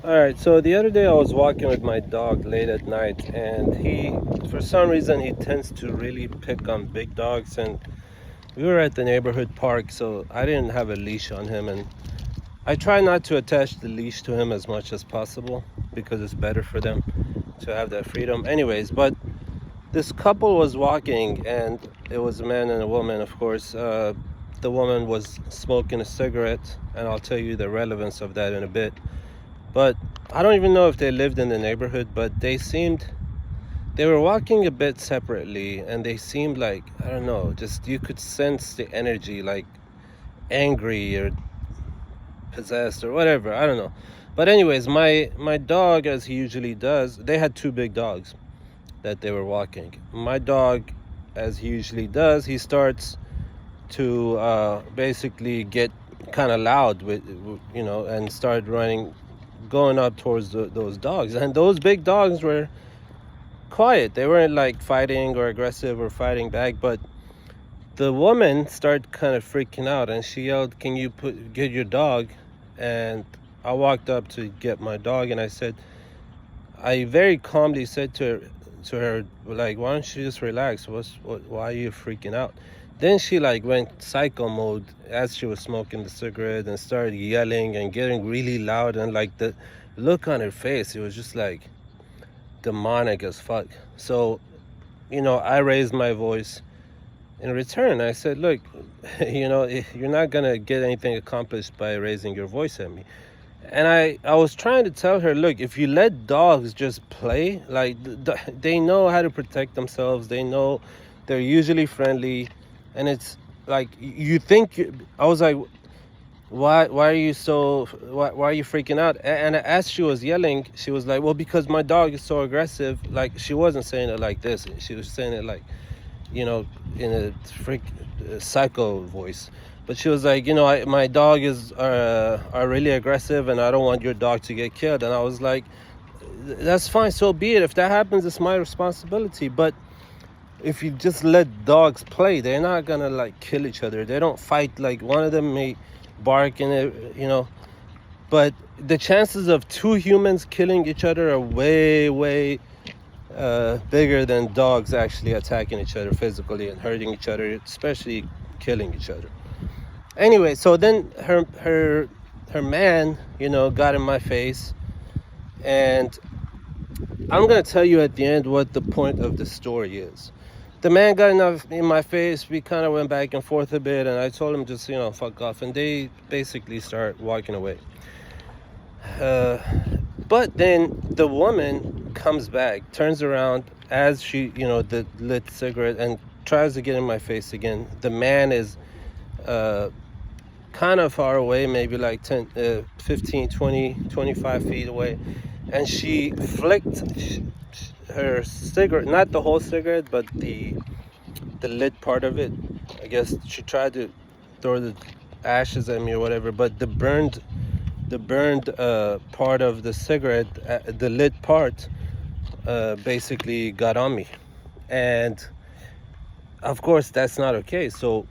All right, so the other day I was walking with my dog late at night, and for some reason, he tends to really pick on big dogs. And we were at the neighborhood park, so I didn't have a leash on him, and I try not to attach the leash to him as much as possible because it's better for them to have that freedom. Anyways, but this couple was walking, and it was a man and a woman, of course. The woman was smoking a cigarette, and I'll tell you the relevance of that in a bit. But I don't even know if they lived in the neighborhood, but they were walking a bit separately, and they seemed like, I don't know, just you could sense the energy, like angry or possessed or whatever. I don't know. But anyways, my dog, as he usually does, they had two big dogs that they were walking. My dog, as he usually does, he starts to basically get kind of loud and start running, going up towards those dogs. And those big dogs were quiet. They weren't like fighting or aggressive or fighting back, but the woman started kind of freaking out, and she yelled, "Can you get your dog?" And I walked up to get my dog, and I very calmly said to her, like, "Why don't you just relax? Why are you freaking out?" Then she like went psycho mode as she was smoking the cigarette and started yelling and getting really loud, and like the look on her face, it was just like demonic as fuck. So, I raised my voice in return. I said, "Look, you're not gonna get anything accomplished by raising your voice at me." And I was trying to tell her, look, if you let dogs just play, like they know how to protect themselves. They know they're usually friendly, and it's like I was like, why are you why are you freaking out? And as she was yelling, she was like, well, because my dog is so aggressive. Like, she wasn't saying it like this. She was saying it like, in a psycho voice. But she was like, my dog are really aggressive, and I don't want your dog to get killed. And I was like, that's fine, so be it. If that happens, it's my responsibility. But if you just let dogs play, they're not gonna like kill each other. They don't fight. Like, one of them may bark and but the chances of two humans killing each other are way bigger than dogs actually attacking each other physically and hurting each other, especially killing each other. Anyway, so then her man, got in my face, and I'm gonna tell you at the end what the point of the story is. The man got enough in my face. We kind of went back and forth a bit, and I told him just, fuck off, and they basically start walking away. But then the woman comes back, turns around as she, the lit cigarette, and tries to get in my face again. The man is kind of far away, maybe like 10, 15, 20, 25 feet away. And she flicked her cigarette, not the whole cigarette, but the lit part of it. I guess she tried to throw the ashes at me or whatever, but the burned part of the cigarette, the lit part, basically got on me. And of course that's not okay. So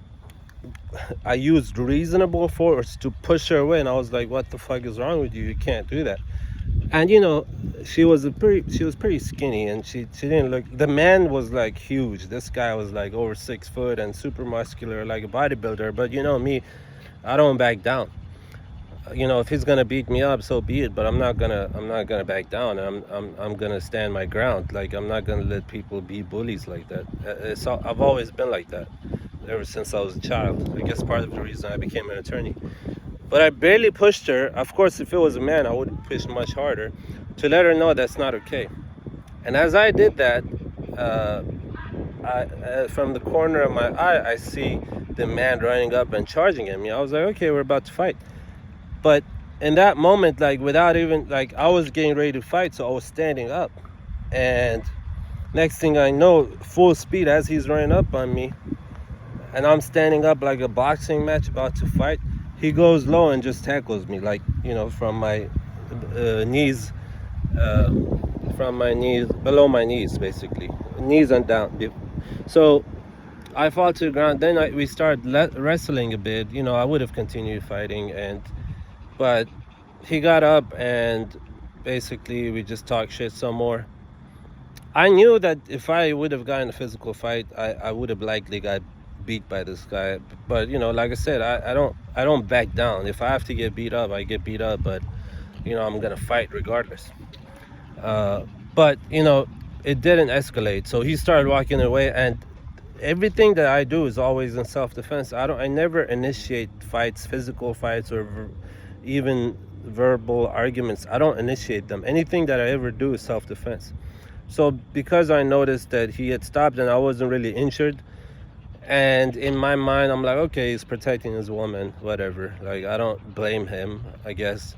I used reasonable force to push her away, and I was like, what the fuck is wrong with you? You can't do that. And she was pretty skinny, and she didn't look. The man was like huge. This guy was like over 6 foot and super muscular, like a bodybuilder. But me, I don't back down. If he's gonna beat me up, so be it. But I'm not gonna back down. I'm gonna stand my ground. Like, I'm not gonna let people be bullies like that. I've always been like that ever since I was a child. I guess part of the reason I became an attorney. But I barely pushed her. Of course, if it was a man, I would push much harder to let her know that's not okay. And as I did that, from the corner of my eye, I see the man running up and charging at me. I was like, okay, we're about to fight. But in that moment, like, without even, like, I was getting ready to fight, so I was standing up. And next thing I know, full speed as he's running up on me, and I'm standing up like a boxing match about to fight, he goes low and just tackles me, like, from my knees, below my knees, basically, knees and down. So I fall to the ground. Then we started wrestling a bit. I would have continued fighting, but he got up and basically we just talk shit some more. I knew that if I would have gotten a physical fight, I would have likely got beat by this guy. But like I said, I don't back down. If I have to get beat up, I get beat up. But I'm gonna fight regardless. But it didn't escalate. So he started walking away, and everything that I do is always in self-defense. I never initiate fights, physical fights, or even verbal arguments. I don't initiate them. Anything that I ever do is self-defense. So because I noticed that he had stopped and I wasn't really injured, and in my mind I'm like, okay, he's protecting his woman, whatever. Like, I don't blame him, I guess.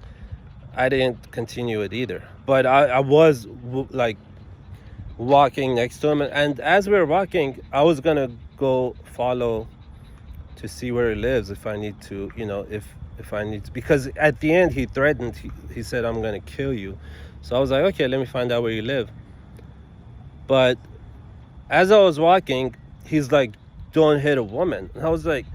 I didn't continue it either. But I was like walking next to him, and as we were walking, I was gonna go follow to see where he lives if I need to, if I need to, because at the end he threatened, he said, I'm gonna kill you. So I was like, okay, let me find out where you live. But as I was walking, he's like, don't hit a woman. And I was like,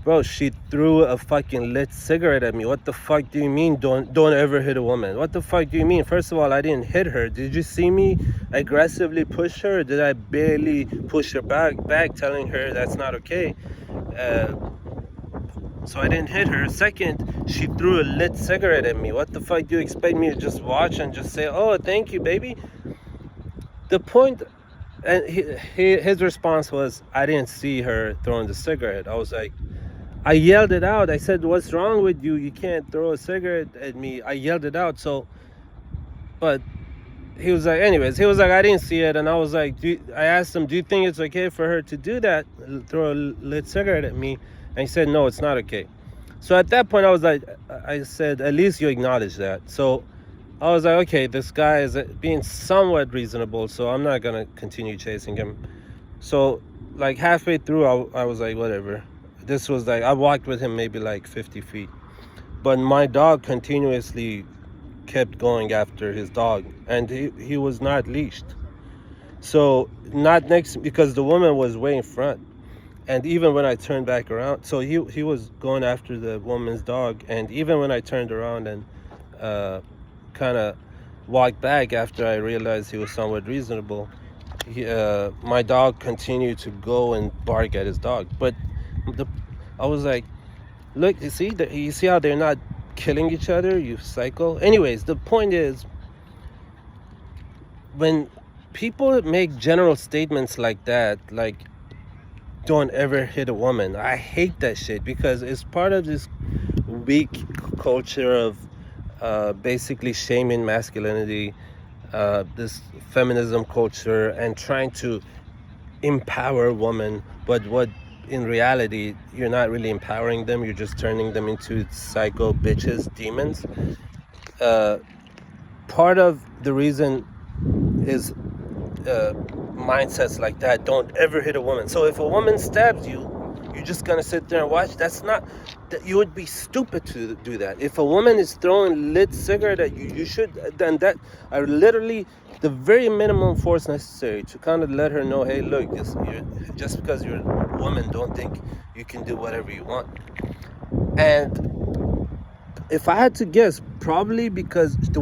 bro, she threw a fucking lit cigarette at me. What the fuck do you mean don't ever hit a woman? What the fuck do you mean? First of all, I didn't hit her. Did you see me aggressively push her? Or did I barely push her back telling her that's not okay? So I didn't hit her. Second, she threw a lit cigarette at me. What the fuck do you expect me to just watch and just say, oh, thank you, baby? The point, and his response was, I didn't see her throwing the cigarette. I was like, I yelled it out. I said, what's wrong with you? You can't throw a cigarette at me. I yelled it out. So, but he was like, anyways, I didn't see it. And I was like, I asked him, do you think it's okay for her to do that? Throw a lit cigarette at me? And he said, no, it's not okay. So at that point, I said, at least you acknowledge that. So I was like, okay, this guy is being somewhat reasonable, so I'm not gonna continue chasing him. So like halfway through, I was like, whatever. This was like, I walked with him maybe like 50 feet. But my dog continuously kept going after his dog, and he was not leashed. So not next, because the woman was way in front. And even when I turned back around, so he was going after the woman's dog. And even when I turned around and kind of walked back after I realized he was somewhat reasonable, my dog continued to go and bark at his dog. But I was like, look, you see how they're not killing each other, you psycho? Anyways, the point is, when people make general statements like that, like, don't ever hit a woman, I hate that shit, because it's part of this weak culture of basically shaming masculinity, this feminism culture, and trying to empower women. But what in reality, you're not really empowering them, you're just turning them into psycho bitches, demons. Part of the reason is mindsets like that. Don't ever hit a woman. So if a woman stabs you, you're just gonna sit there and watch? You would be stupid to do that. If a woman is throwing lit cigarette at you, you should, then that are literally the very minimum force necessary to kind of let her know, hey, look, just because you're a woman, don't think you can do whatever you want. And if I had to guess, probably because the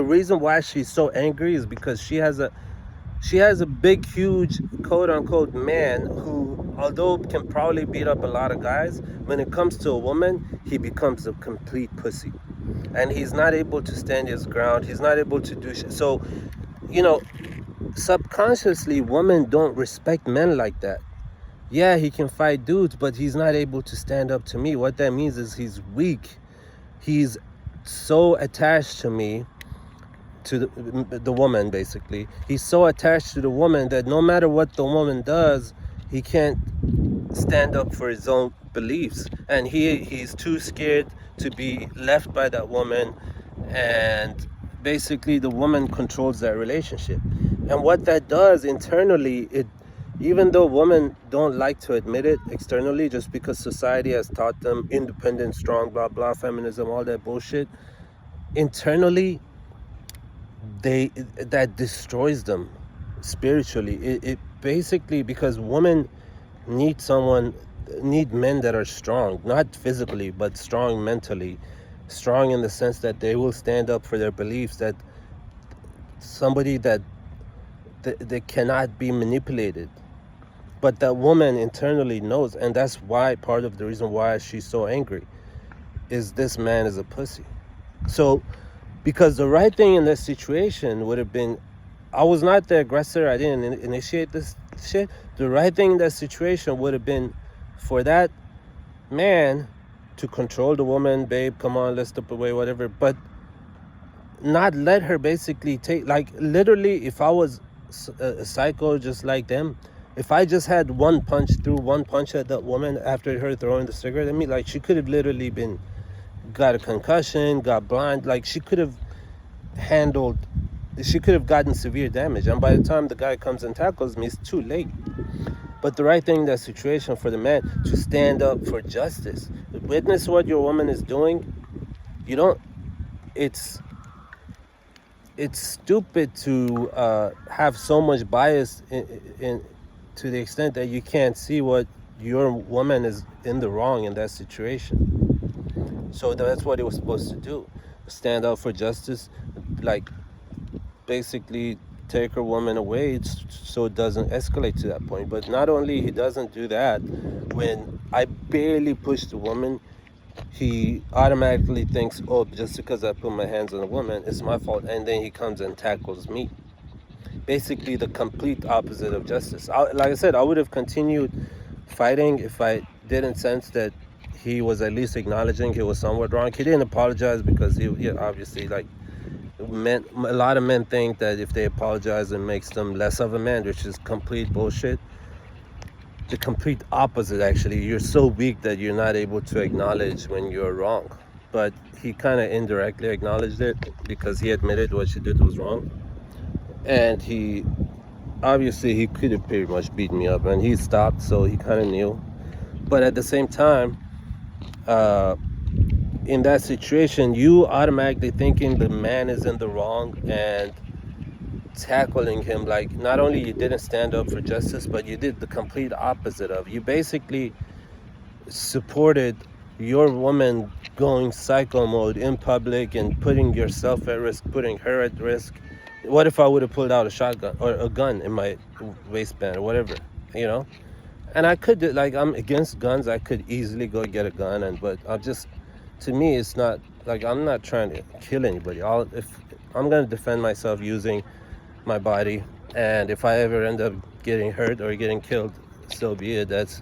reason why she's so angry is because she has a big, huge, quote-unquote man who, although can probably beat up a lot of guys, when it comes to a woman, he becomes a complete pussy. And he's not able to stand his ground. He's not able to do shit. So, subconsciously, women don't respect men like that. Yeah, he can fight dudes, but he's not able to stand up to me. What that means is he's weak. He's so attached to me, to the woman, basically. He's so attached to the woman that no matter what the woman does, he can't stand up for his own beliefs. And he's too scared to be left by that woman. And basically, the woman controls that relationship. And what that does internally, even though women don't like to admit it externally, just because society has taught them independent, strong, blah, blah, feminism, all that bullshit, internally, that destroys them spiritually. It basically, because women need men that are strong, not physically, but strong mentally. strong in the sense that they will stand up for their beliefs, that somebody that they cannot be manipulated. But that woman internally knows, and that's why part of the reason why she's so angry is this man is a pussy. So, because the right thing in this situation would have been, I was not the aggressor, I didn't initiate this shit. The right thing in that situation would have been for that man to control the woman, babe, come on, let's step away, whatever, but not let her basically take, like, literally, if I was a psycho just like them, if I just had one punch at that woman after her throwing the cigarette at me, like, she could have literally got a concussion, got blind, like, she could have gotten severe damage, and by the time the guy comes and tackles me, it's too late. But the right thing in that situation for the man to stand up for justice, witness what your woman is doing. You don't, it's stupid to have so much bias in to the extent that you can't see what your woman is in the wrong in that situation. So that's what he was supposed to do, stand up for justice, like basically take her woman away so it doesn't escalate to that point. But not only he doesn't do that, when I barely push the woman, he automatically thinks, oh, just because I put my hands on a woman, it's my fault, and then he comes and tackles me. Basically the complete opposite of justice. Like I said, I would have continued fighting if I didn't sense that he was at least acknowledging he was somewhat wrong. He didn't apologize because he obviously, like, a lot of men think that if they apologize it makes them less of a man, which is complete bullshit. The complete opposite, actually. You're so weak that you're not able to acknowledge when you're wrong. But he kind of indirectly acknowledged it because he admitted what she did was wrong. And he could have pretty much beat me up, and he stopped, so he kind of knew. But at the same time, in that situation, you automatically thinking the man is in the wrong and tackling him, like, not only you didn't stand up for justice, but you did the complete opposite of. You basically supported your woman going psycho mode in public and putting yourself at risk, putting her at risk. What if I would have pulled out a shotgun or a gun in my waistband or whatever, you know? And I could, like, I'm against guns. I could easily go get a gun, but to me, it's not, like, I'm not trying to kill anybody. If I'm going to defend myself using my body, and if I ever end up getting hurt or getting killed, so be it. That's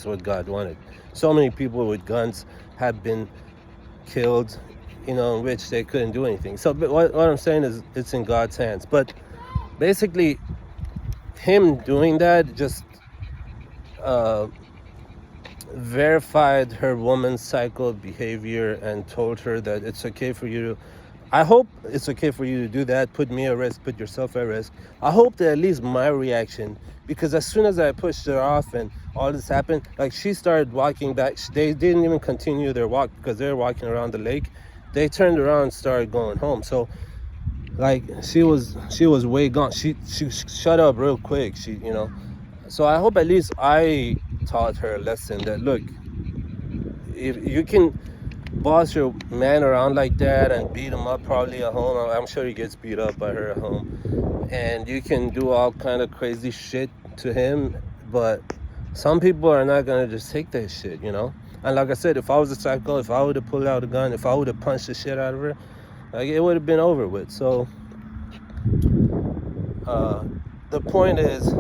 what God wanted. So many people with guns have been killed, in which they couldn't do anything. So what I'm saying is, it's in God's hands. But basically, him doing that just verified her woman's psycho behavior and told her that it's okay for you to, I hope it's okay for you to do that, put me at risk, put yourself at risk. I hope that at least my reaction, because as soon as I pushed her off and all this happened, like, she started walking back. They didn't even continue their walk because they were walking around the lake. They turned around and started going home. So, like, she was way gone. She shut up real quick. So I hope at least I taught her a lesson that, look, if you can boss your man around like that and beat him up probably at home, I'm sure he gets beat up by her at home, and you can do all kind of crazy shit to him, but some people are not gonna just take that shit, And like I said, if I was a psycho, if I would have pulled out a gun, if I would have punched the shit out of her, like, it would have been over with. So the point is,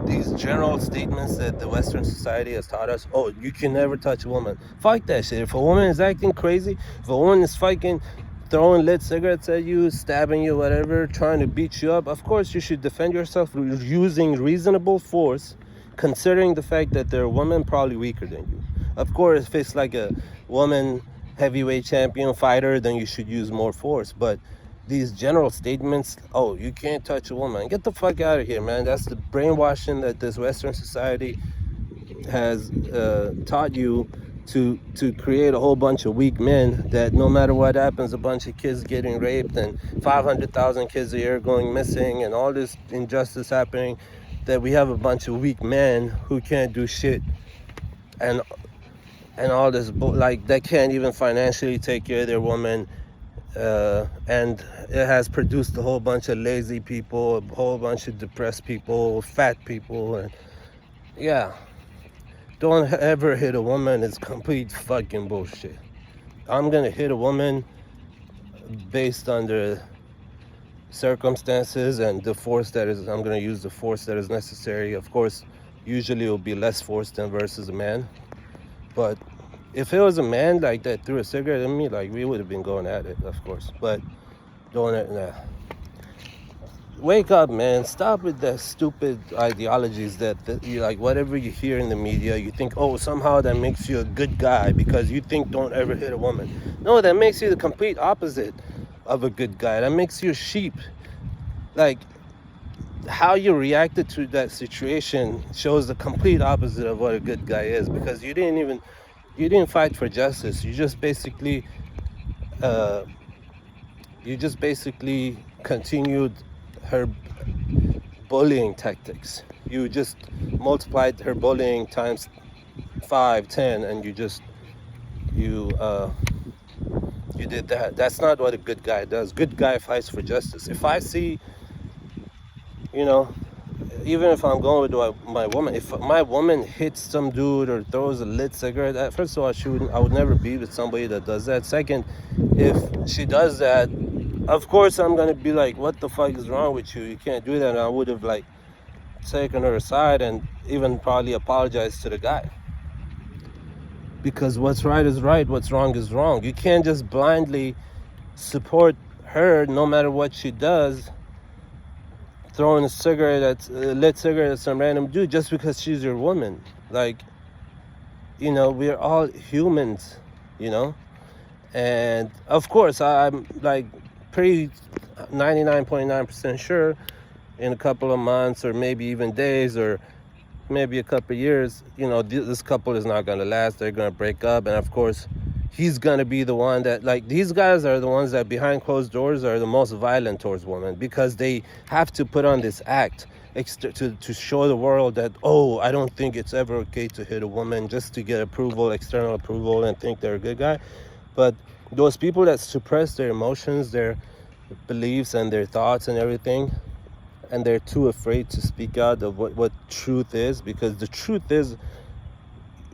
these general statements that the Western society has taught us, oh, you can never touch a woman. Fuck that shit. If a woman is acting crazy, if a woman is fucking throwing lit cigarettes at you, stabbing you, whatever, trying to beat you up, of course you should defend yourself using reasonable force, considering the fact that they're a woman probably weaker than you. Of course, if it's like a woman heavyweight champion fighter, then you should use more force. But these general statements, oh, you can't touch a woman, get the fuck out of here, man. That's the brainwashing that this Western society has taught you to create a whole bunch of weak men, that no matter what happens, a bunch of kids getting raped and 500,000 kids a year going missing and all this injustice happening, that we have a bunch of weak men who can't do shit. And and all this like they can't even financially take care of their woman, and it has produced a whole bunch of lazy people, a whole bunch of depressed people, fat people, and yeah, don't ever hit a woman. It's complete fucking bullshit. I'm gonna hit a woman based on the circumstances and the force that is, I'm gonna use the force that is necessary. Of course, usually it will be less force than versus a man. But if it was a man like that threw a cigarette at me, like we would have been going at it, of course. But don't nah. Wake up, man. Stop with the stupid ideologies that you like. Whatever you hear in the media, you think, oh, somehow that makes you a good guy because you think don't ever hit a woman. No, that makes you the complete opposite of a good guy. That makes you a sheep. Like, how you reacted to that situation shows the complete opposite of what a good guy is, because you didn't fight for justice. You just basically continued her bullying tactics. You just multiplied her bullying times 5, 10, and you did that. That's not what a good guy does. Good guy fights for justice. If I see, you know, even if I'm going with my woman, if my woman hits some dude or throws a lit cigarette, first of all, I would never be with somebody that does that. Second, if she does that, of course I'm gonna be like, what the fuck is wrong with you? You can't do that. And I would have like taken her aside and even probably apologized to the guy. Because what's right is right, what's wrong is wrong. You can't just blindly support her no matter what she does, throwing a lit cigarette at some random dude just because she's your woman. Like, we're all humans, and of course I'm like pretty 99.9% sure in a couple of months or maybe even days or maybe a couple of years, this couple is not going to last. They're going to break up. And of course, he's going to be the one that, like, these guys are the ones that behind closed doors are the most violent towards women, because they have to put on this act to show the world that, oh, I don't think it's ever okay to hit a woman, just to get approval, external approval, and think they're a good guy. But those people that suppress their emotions, their beliefs and their thoughts and everything, and they're too afraid to speak out of what truth is, because the truth is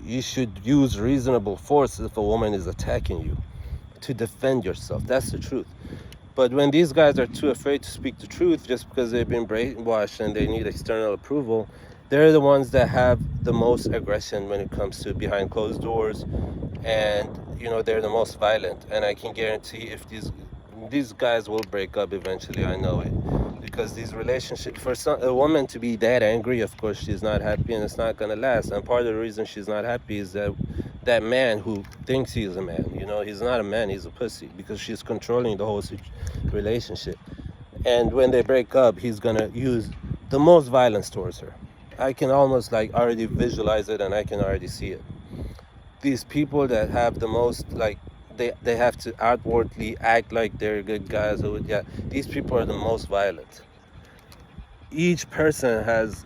you should use reasonable force if a woman is attacking you to defend yourself. That's the truth. But when these guys are too afraid to speak the truth just because they've been brainwashed and they need external approval, they're the ones that have the most aggression when it comes to behind closed doors, and they're the most violent. And I can guarantee if these guys will break up eventually. I know it, because these relationships, for a woman to be that angry, of course she's not happy and it's not going to last. And part of the reason she's not happy is that man who thinks he's a man, he's not a man, he's a pussy, because she's controlling the whole relationship. And when they break up, he's going to use the most violence towards her. I can almost like already visualize it, and I can already see it. These people that have the most, like, they have to outwardly act like they're good guys. These people are the most violent. Each person has,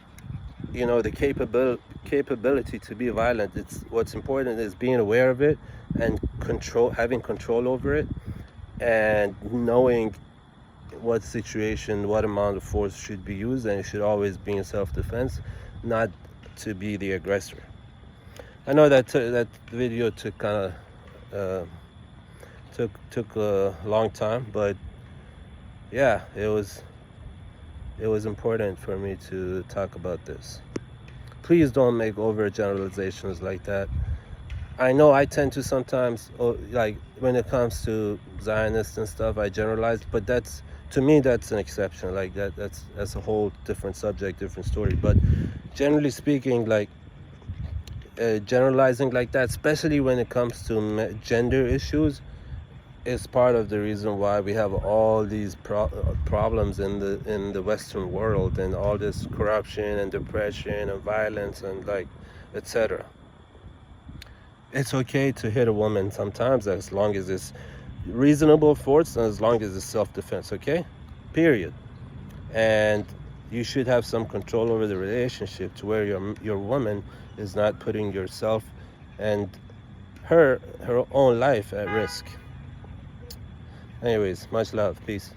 the capability to be violent. What's important is being aware of it and having control over it, and knowing what situation, what amount of force should be used, and it should always be in self-defense, not to be the aggressor. I know that that video took kind of took a long time, but yeah, it was important for me to talk about this. Please don't make overgeneralizations like that. I know I tend to sometimes, like when it comes to Zionists and stuff, I generalize, but to me that's an exception. Like that's a whole different subject, different story. But generally speaking, like generalizing like that, especially when it comes to gender issues, is part of the reason why we have all these problems in the Western world, and all this corruption and depression and violence and like etc. It's okay to hit a woman sometimes, as long as it's reasonable force and as long as it's self-defense, okay? Period. And you should have some control over the relationship, to where your woman is not putting yourself and her own life at risk. Anyways, much love. Peace.